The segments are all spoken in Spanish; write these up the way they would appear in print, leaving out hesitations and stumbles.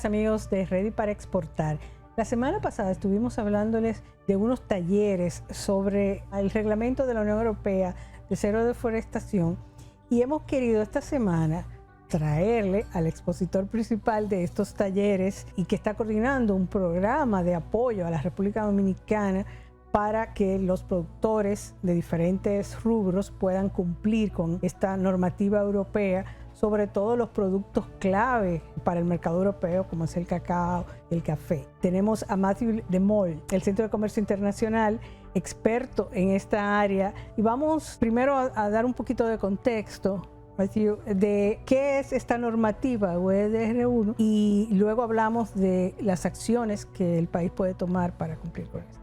días, amigos de Ready para Exportar. La semana pasada estuvimos hablándoles de unos talleres sobre el reglamento de la Unión Europea de cero deforestación y hemos querido esta semana traerle al expositor principal de estos talleres y que está coordinando un programa de apoyo a la República Dominicana para que los productores de diferentes rubros puedan cumplir con esta normativa europea, sobre todo los productos clave para el mercado europeo, como es el cacao, el café. Tenemos a Matthew de Mol, del Centro de Comercio Internacional, experto en esta área. Y vamos primero a dar un poquito de contexto, Matthew, de qué es esta normativa UEDR1 y luego hablamos de las acciones que el país puede tomar para cumplir con esto.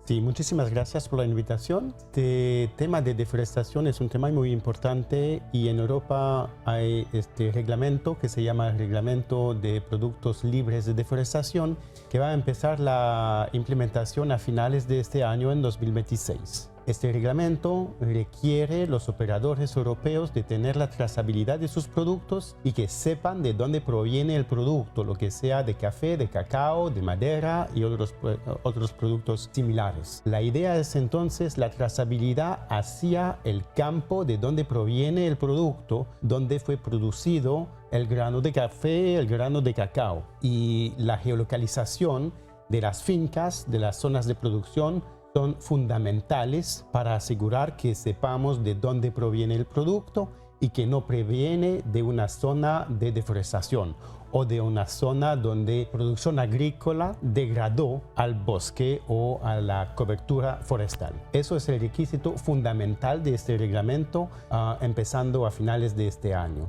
Sí, muchísimas gracias por la invitación. Este tema de deforestación es un tema muy importante y en Europa hay este reglamento que se llama el Reglamento de Productos Libres de Deforestación, que va a empezar la implementación a finales de este año, en 2026. Este reglamento requiere a los operadores europeos de tener la trazabilidad de sus productos y que sepan de dónde proviene el producto, lo que sea de café, de cacao, de madera y otros productos similares. La idea es entonces la trazabilidad hacia el campo de dónde proviene el producto, dónde fue producido el grano de café, el grano de cacao, y la geolocalización de las fincas, de las zonas de producción, son fundamentales para asegurar que sepamos de dónde proviene el producto y que no proviene de una zona de deforestación o de una zona donde producción agrícola degradó al bosque o a la cobertura forestal. Eso es el requisito fundamental de este reglamento, empezando a finales de este año.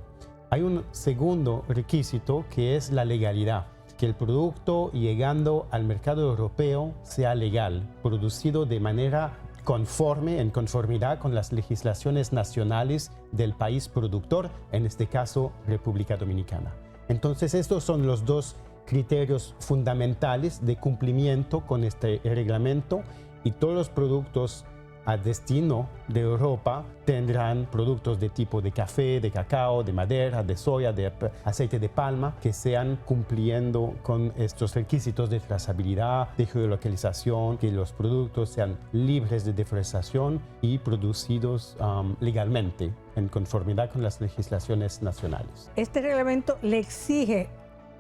Hay un segundo requisito que es la legalidad. Que el producto llegando al mercado europeo sea legal, producido de manera en conformidad con las legislaciones nacionales del país productor, en este caso República Dominicana. Entonces estos son los dos criterios fundamentales de cumplimiento con este reglamento, y todos los productos a destino de Europa tendrán productos de tipo de café, de cacao, de madera, de soya, de aceite de palma, que sean cumpliendo con estos requisitos de trazabilidad, de geolocalización, que los productos sean libres de deforestación y producidos legalmente en conformidad con las legislaciones nacionales. Este reglamento le exige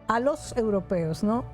a los europeos, ¿no?,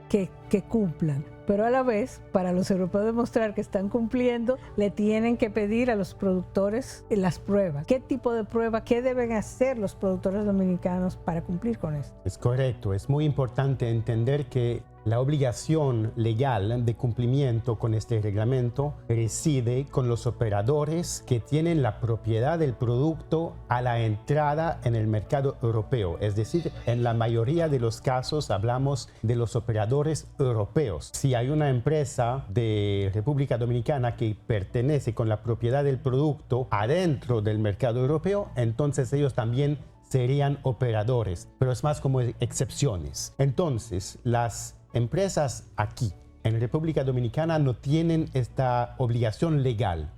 que cumplan, pero a la vez, para los europeos demostrar que están cumpliendo, le tienen que pedir a los productores las pruebas. ¿Qué tipo de pruebas? ¿Qué deben hacer los productores dominicanos para cumplir con esto? Es correcto. Es muy importante entender que la obligación legal de cumplimiento con este reglamento reside con los operadores que tienen la propiedad del producto a la entrada en el mercado europeo. Es decir, en la mayoría de los casos hablamos de los operadores europeos. Si hay una empresa de República Dominicana que pertenece con la propiedad del producto adentro del mercado europeo, entonces ellos también serían operadores, pero es más como excepciones. Entonces, las empresas aquí en República Dominicana no tienen esta obligación legal,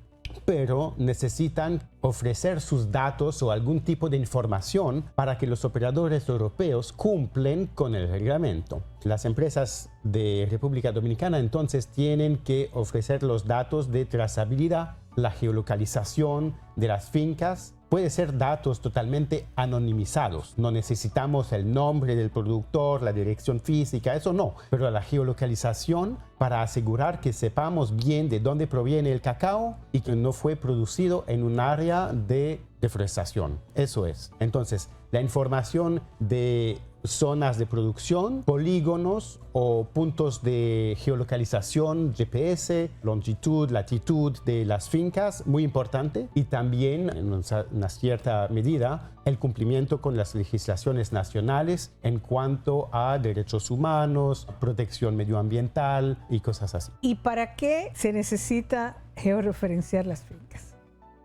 pero necesitan ofrecer sus datos o algún tipo de información para que los operadores europeos cumplen con el reglamento. Las empresas de República Dominicana entonces tienen que ofrecer los datos de trazabilidad, la geolocalización de las fincas. Puede ser datos totalmente anonimizados. No necesitamos el nombre del productor, la dirección física, eso no. Pero la geolocalización para asegurar que sepamos bien de dónde proviene el cacao y que no fue producido en un área de deforestación. Eso es. Entonces, la información de zonas de producción, polígonos o puntos de geolocalización, GPS, longitud, latitud de las fincas, muy importante, y también en una cierta medida el cumplimiento con las legislaciones nacionales en cuanto a derechos humanos, protección medioambiental y cosas así. ¿Y para qué se necesita georreferenciar las fincas?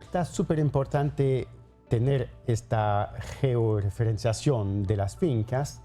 Está súper importante tener esta georreferenciación de las fincas,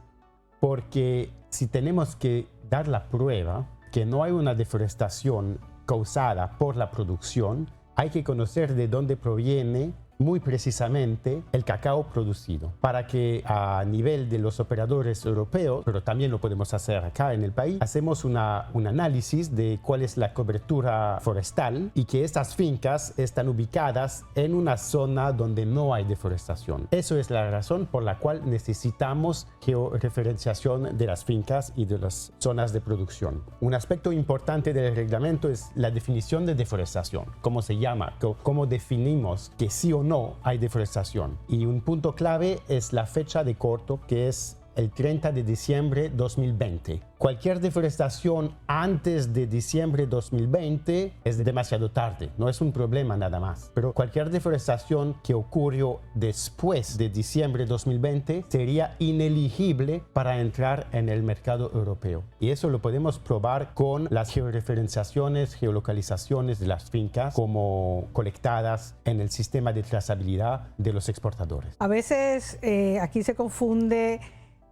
porque si tenemos que dar la prueba que no hay una deforestación causada por la producción, hay que conocer de dónde proviene muy precisamente el cacao producido, para que a nivel de los operadores europeos, pero también lo podemos hacer acá en el país, hacemos un análisis de cuál es la cobertura forestal y que estas fincas están ubicadas en una zona donde no hay deforestación. Eso es la razón por la cual necesitamos georreferenciación de las fincas y de las zonas de producción. Un aspecto importante del reglamento es la definición de deforestación. ¿Cómo se llama? ¿Cómo definimos que sí o no hay deforestación? Y un punto clave es la fecha de corto, que es el 30 de diciembre 2020. Cualquier deforestación antes de diciembre 2020 es demasiado tarde, no es un problema nada más. Pero cualquier deforestación que ocurrió después de diciembre 2020 sería ineligible para entrar en el mercado europeo. Y eso lo podemos probar con las georreferenciaciones, geolocalizaciones de las fincas como colectadas en el sistema de trazabilidad de los exportadores. A veces aquí se confunde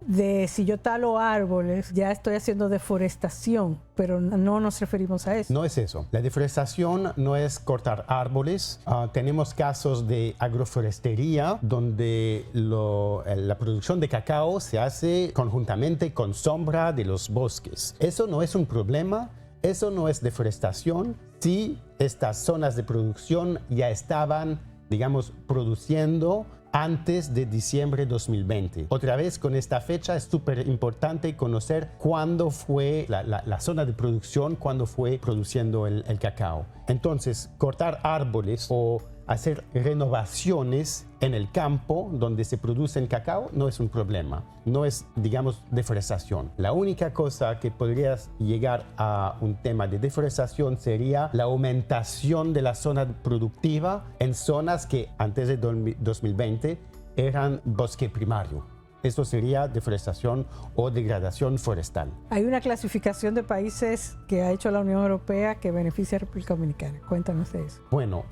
de si yo talo árboles, ya estoy haciendo deforestación, pero no nos referimos a eso. No es eso. La deforestación no es cortar árboles. Tenemos casos de agroforestería donde la producción de cacao se hace conjuntamente con sombra de los bosques. Eso no es un problema, eso no es deforestación. Si estas zonas de producción ya estaban, digamos, produciendo antes de diciembre 2020. Otra vez, con esta fecha es súper importante conocer cuándo fue la zona de producción, cuándo fue produciendo el cacao. Entonces, cortar árboles o hacer renovaciones en el campo donde se produce el cacao no es un problema, no es, digamos, deforestación. La única cosa que podría llegar a un tema de deforestación sería la aumentación de la zona productiva en zonas que antes de 2020 eran bosque primario. Eso sería deforestación o degradación forestal. Hay una clasificación de países que ha hecho la Unión Europea que beneficia a República Dominicana. Cuéntanos de eso. Bueno,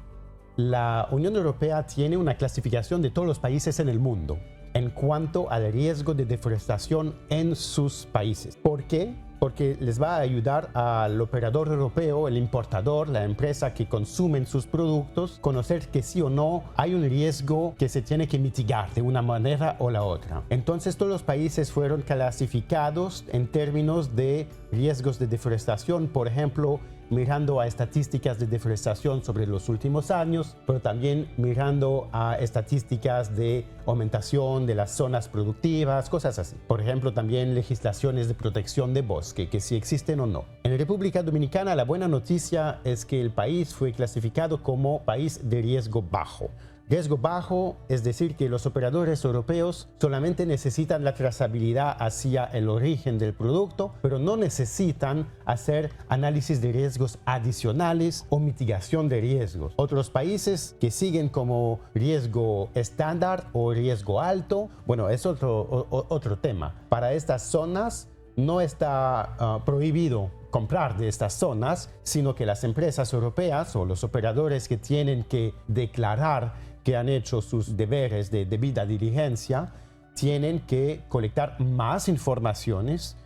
la Unión Europea tiene una clasificación de todos los países en el mundo en cuanto al riesgo de deforestación en sus países. ¿Por qué? Porque les va a ayudar al operador europeo, el importador, la empresa que consumen sus productos, conocer que sí o no hay un riesgo que se tiene que mitigar de una manera o la otra. Entonces todos los países fueron clasificados en términos de riesgos de deforestación, por ejemplo, mirando a estadísticas de deforestación sobre los últimos años, pero también mirando a estadísticas de aumentación de las zonas productivas, cosas así. Por ejemplo, también legislaciones de protección de bosque, que si existen o no. En República Dominicana, la buena noticia es que el país fue clasificado como país de riesgo bajo. Riesgo bajo es decir que los operadores europeos solamente necesitan la trazabilidad hacia el origen del producto, pero no necesitan hacer análisis de riesgos adicionales o mitigación de riesgos. Otros países que siguen como riesgo estándar o riesgo alto, bueno, es otro tema. Para estas zonas no está prohibido comprar de estas zonas, sino que las empresas europeas o los operadores que tienen que declarar que han hecho sus deberes de debida diligencia, tienen que colectar más informaciones,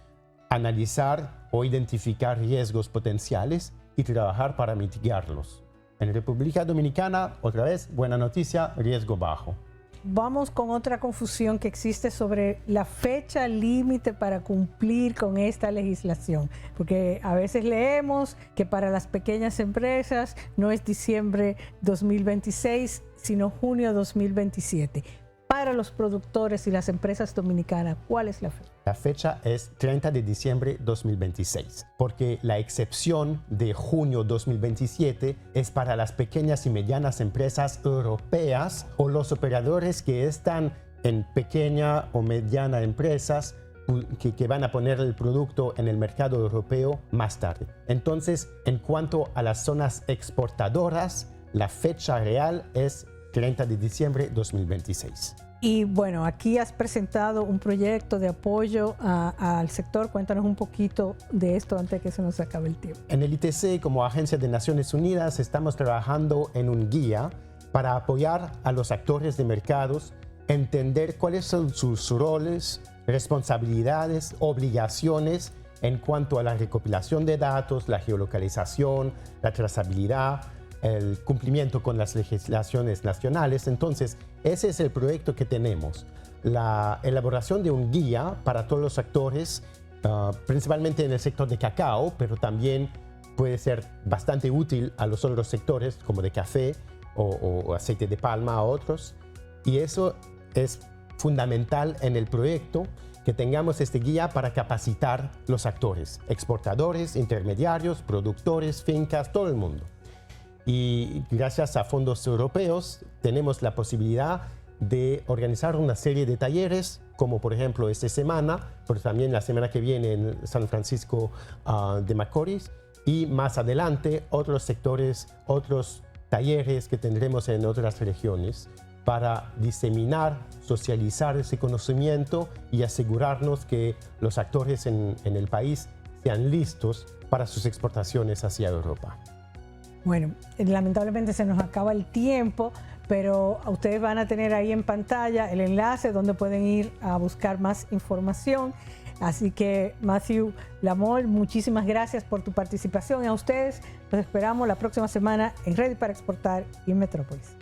analizar o identificar riesgos potenciales y trabajar para mitigarlos. En República Dominicana, otra vez, buena noticia, riesgo bajo. Vamos con otra confusión que existe sobre la fecha límite para cumplir con esta legislación, porque a veces leemos que para las pequeñas empresas no es diciembre 2026, sino junio 2027. Para los productores y las empresas dominicanas, ¿cuál es la fecha? La fecha es 30 de diciembre 2026, porque la excepción de junio 2027 es para las pequeñas y medianas empresas europeas o los operadores que están en pequeña o mediana empresas que van a poner el producto en el mercado europeo más tarde. Entonces, en cuanto a las zonas exportadoras, la fecha real es 30 de diciembre 2026. Y bueno, aquí has presentado un proyecto de apoyo al sector. Cuéntanos un poquito de esto antes de que se nos acabe el tiempo. En el ITC, como Agencia de Naciones Unidas, estamos trabajando en un guía para apoyar a los actores de mercados, entender cuáles son sus roles, responsabilidades, obligaciones en cuanto a la recopilación de datos, la geolocalización, la trazabilidad, el cumplimiento con las legislaciones nacionales. Entonces, ese es el proyecto que tenemos. La elaboración de un guía para todos los actores, principalmente en el sector de cacao, pero también puede ser bastante útil a los otros sectores como de café o aceite de palma a otros. Y eso es fundamental en el proyecto, que tengamos este guía para capacitar los actores, exportadores, intermediarios, productores, fincas, todo el mundo. Y gracias a fondos europeos tenemos la posibilidad de organizar una serie de talleres, como por ejemplo esta semana, pero también la semana que viene en San Francisco de Macorís, y más adelante otros sectores, otros talleres que tendremos en otras regiones para diseminar, socializar ese conocimiento y asegurarnos que los actores en el país sean listos para sus exportaciones hacia Europa. Bueno, lamentablemente se nos acaba el tiempo, pero ustedes van a tener ahí en pantalla el enlace donde pueden ir a buscar más información. Así que, Matthew Lamol, muchísimas gracias por tu participación. Y a ustedes los esperamos la próxima semana en Ready para Exportar y en Metrópolis.